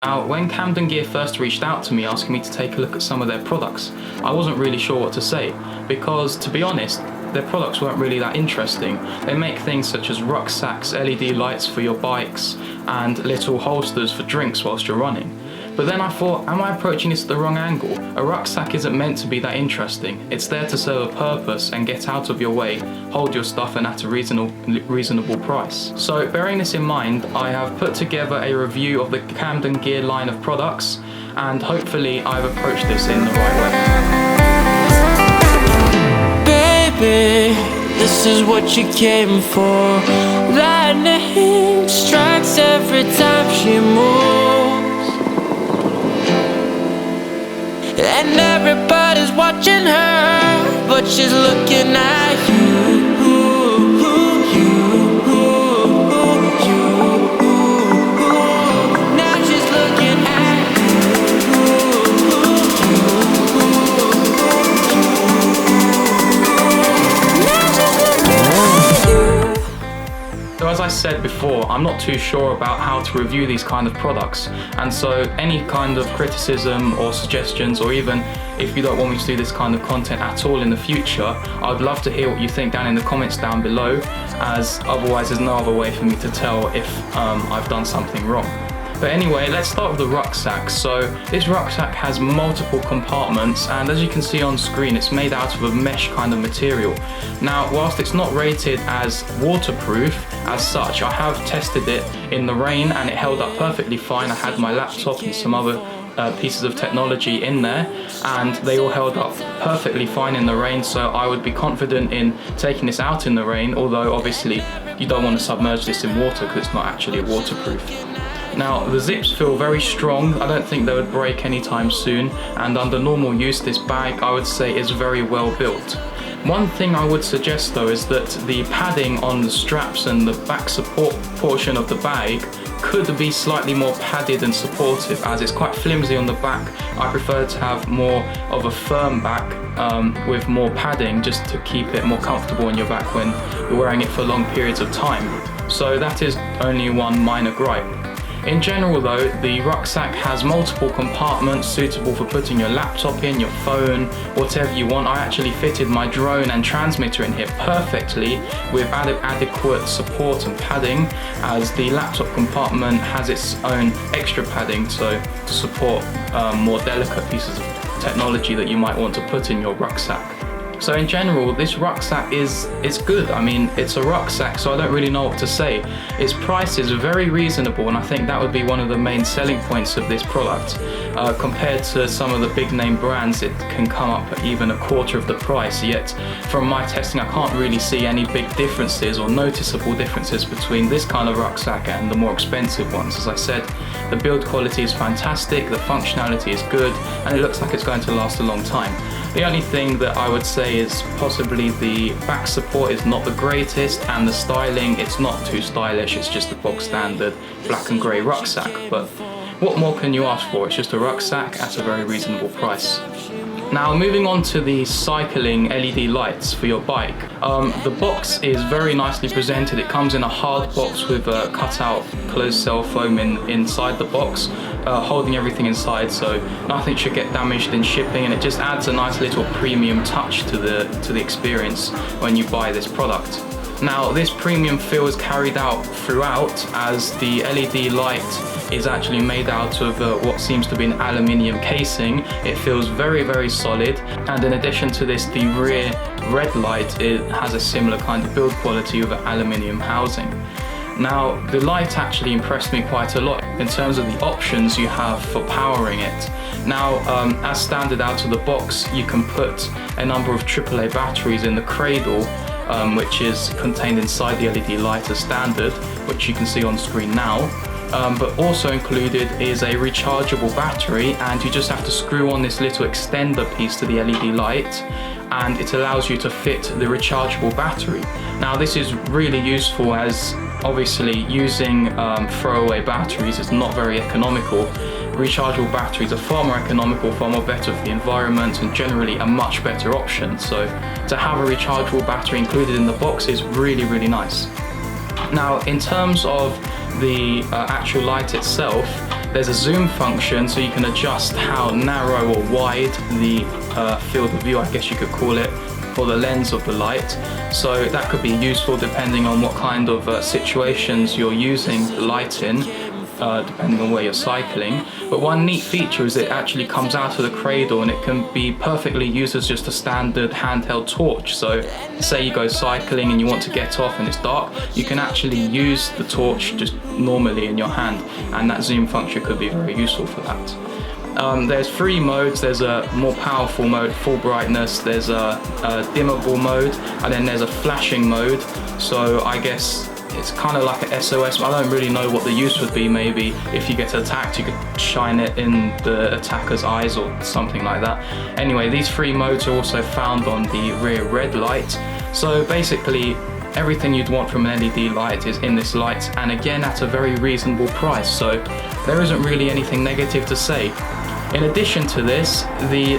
Now, when Camden Gear first reached out to me asking me to take a look at some of their products, I wasn't really sure what to say because, to be honest, their products weren't really that interesting. They make things such as rucksacks, LED lights for your bikes, and little holsters for drinks whilst you're running. But then I thought, am I approaching this at the wrong angle? A rucksack isn't meant to be that interesting. It's there to serve a purpose and get out of your way, hold your stuff, and at a reasonable price. So bearing this in mind, I have put together a review of the Camden Gear line of products, and hopefully I've approached this in the right way. Baby, this is what you came for. Lightning strikes every time she moves, and everybody's watching her, but she's looking at you. Now she's looking at you. So as I said before, I'm not too sure about how to review these kind of products, and so any kind of criticism or suggestions, or even if you don't want me to do this kind of content at all in the future, I'd love to hear what you think down in the comments down below, as otherwise there's no other way for me to tell if I've done something wrong. But anyway, let's start with the rucksack. So this rucksack has multiple compartments, and as you can see on screen, it's made out of a mesh kind of material. Now, whilst it's not rated as waterproof as such, I have tested it in the rain and it held up perfectly fine. I had my laptop and some other pieces of technology in there, and they all held up perfectly fine in the rain, so I would be confident in taking this out in the rain, although obviously you don't want to submerge this in water because it's not actually waterproof. Now, the zips feel very strong. I don't think they would break anytime soon, and under normal use, this bag, I would say, is very well built. One thing I would suggest though is that the padding on the straps and the back support portion of the bag could be slightly more padded and supportive, as it's quite flimsy on the back. I prefer to have more of a firm back with more padding, just to keep it more comfortable on your back when you're wearing it for long periods of time. So that is only one minor gripe. In general though, the rucksack has multiple compartments suitable for putting your laptop in, your phone, whatever you want. I actually fitted my drone and transmitter in here perfectly with adequate support and padding, as the laptop compartment has its own extra padding to support more delicate pieces of technology that you might want to put in your rucksack. So in general, this rucksack is good. I mean, it's a rucksack, so I don't really know what to say. Its price is very reasonable, and I think that would be one of the main selling points of this product. Compared to some of the big name brands, it can come up at even a quarter of the price, yet from my testing I can't really see any big differences or noticeable differences between this kind of rucksack and the more expensive ones. As I said, the build quality is fantastic, the functionality is good, and it looks like it's going to last a long time. The only thing that I would say is possibly the back support is not the greatest, and the styling, it's not too stylish. It's just a bog standard black and grey rucksack, but what more can you ask for? It's just a rucksack at a very reasonable price. Now, moving on to the cycling LED lights for your bike. The box is very nicely presented. It comes in a hard box with a cutout closed cell foam inside the box, holding everything inside, so nothing should get damaged in shipping, and it just adds a nice little premium touch to the experience when you buy this product. Now, this premium feel is carried out throughout, as the LED light is actually made out of what seems to be an aluminium casing. It feels very, very solid, and in addition to this, the rear red light, it has a similar kind of build quality with an aluminium housing. Now, the light actually impressed me quite a lot in terms of the options you have for powering it. Now, as standard out of the box, you can put a number of AAA batteries in the cradle, which is contained inside the LED light as standard, which you can see on screen now. But also included is a rechargeable battery, and you just have to screw on this little extender piece to the LED light, and it allows you to fit the rechargeable battery. Now, this is really useful, as obviously using throwaway batteries is not very economical. Rechargeable batteries are far more economical, far more better for the environment, and generally a much better option. So to have a rechargeable battery included in the box is really, really nice. Now, in terms of the actual light itself, There's a zoom function, so you can adjust how narrow or wide the field of view, I guess you could call it, for the lens of the light. So that could be useful depending on what kind of situations you're using the light in, depending on where you're cycling. But one neat feature is it actually comes out of the cradle, and it can be perfectly used as just a standard handheld torch. So say you go cycling and you want to get off and it's dark, you can actually use the torch just normally in your hand, and that zoom function could be very useful for that. There's 3 modes. There's a more powerful mode, full brightness, there's a dimmable mode, and then there's a flashing mode. So I guess it's kind of like an SOS. I don't really know what the use would be. Maybe if you get attacked, you could shine it in the attacker's eyes or something like that. Anyway, these 3 modes are also found on the rear red light. So basically, everything you'd want from an LED light is in this light, and again at a very reasonable price. So there isn't really anything negative to say. In addition to this, the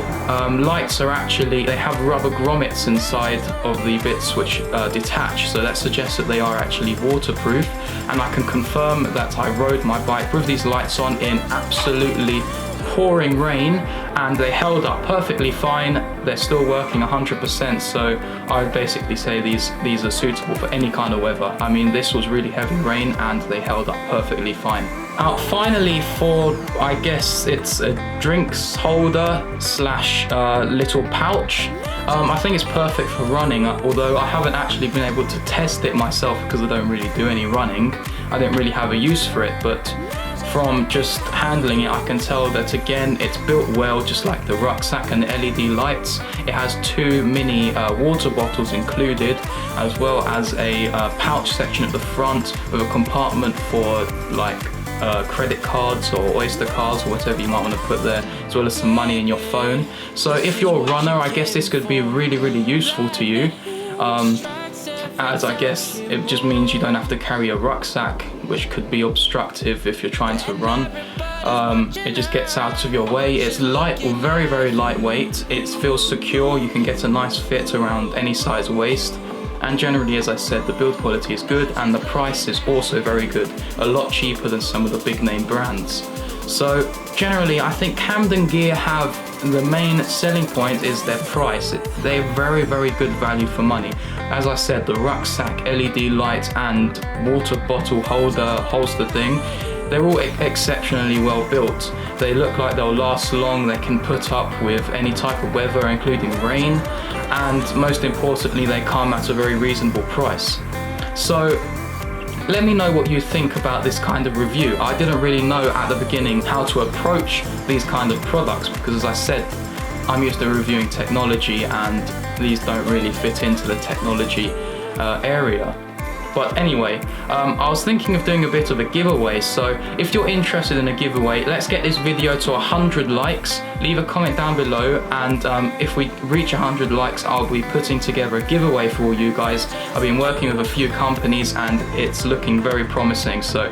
lights are actually, they have rubber grommets inside of the bits which detach, so that suggests that they are actually waterproof. And I can confirm that I rode my bike with these lights on in absolutely pouring rain, and they held up perfectly fine. They're still working 100%, so I would basically say these are suitable for any kind of weather. I mean, this was really heavy rain and they held up perfectly fine. Finally, for, I guess it's a drinks holder slash little pouch. I think it's perfect for running, although I haven't actually been able to test it myself because I don't really do any running. I didn't really have a use for it, but from just handling it, I can tell that again, it's built well, just like the rucksack and the LED lights. It has 2 mini water bottles included, as well as a pouch section at the front with a compartment for like credit cards or Oyster cards or whatever you might want to put there, as well as some money in your phone. So if you're a runner, I guess this could be really, really useful to you. As I guess it just means you don't have to carry a rucksack, which could be obstructive if you're trying to run. It just gets out of your way. It's light, or very, very lightweight. It feels secure. You can get a nice fit around any size waist. And generally, as I said, the build quality is good and the price is also very good. A lot cheaper than some of the big name brands. So generally, I think Camden Gear have the main selling point is their price. They're very, very good value for money. As I said, the rucksack, LED light and water bottle holster thing, they're all exceptionally well built. They look like they'll last long. They can put up with any type of weather, including rain. And most importantly, they come at a very reasonable price. So let me know what you think about this kind of review. I didn't really know at the beginning how to approach these kind of products because, as I said, I'm used to reviewing technology and these don't really fit into the technology area. But anyway, I was thinking of doing a bit of a giveaway, so if you're interested in a giveaway, let's get this video to 100 likes. Leave a comment down below, and if we reach 100 likes, I'll be putting together a giveaway for all you guys. I've been working with a few companies and it's looking very promising, so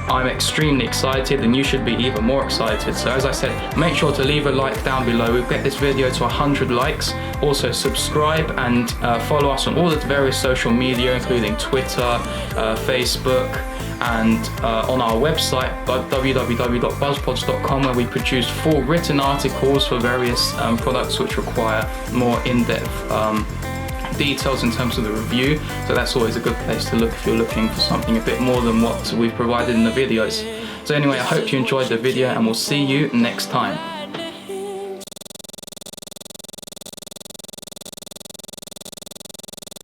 I'm extremely excited and you should be even more excited. So as I said, make sure to leave a like down below. We'll get this video to 100 likes. Also subscribe and follow us on all the various social media, including Twitter, Facebook, and on our website www.buzzpods.com, where we produce full written articles for various products which require more in-depth details in terms of the review. So that's always a good place to look if you're looking for something a bit more than what we've provided in the videos. So anyway, I hope you enjoyed the video and we'll see you next time.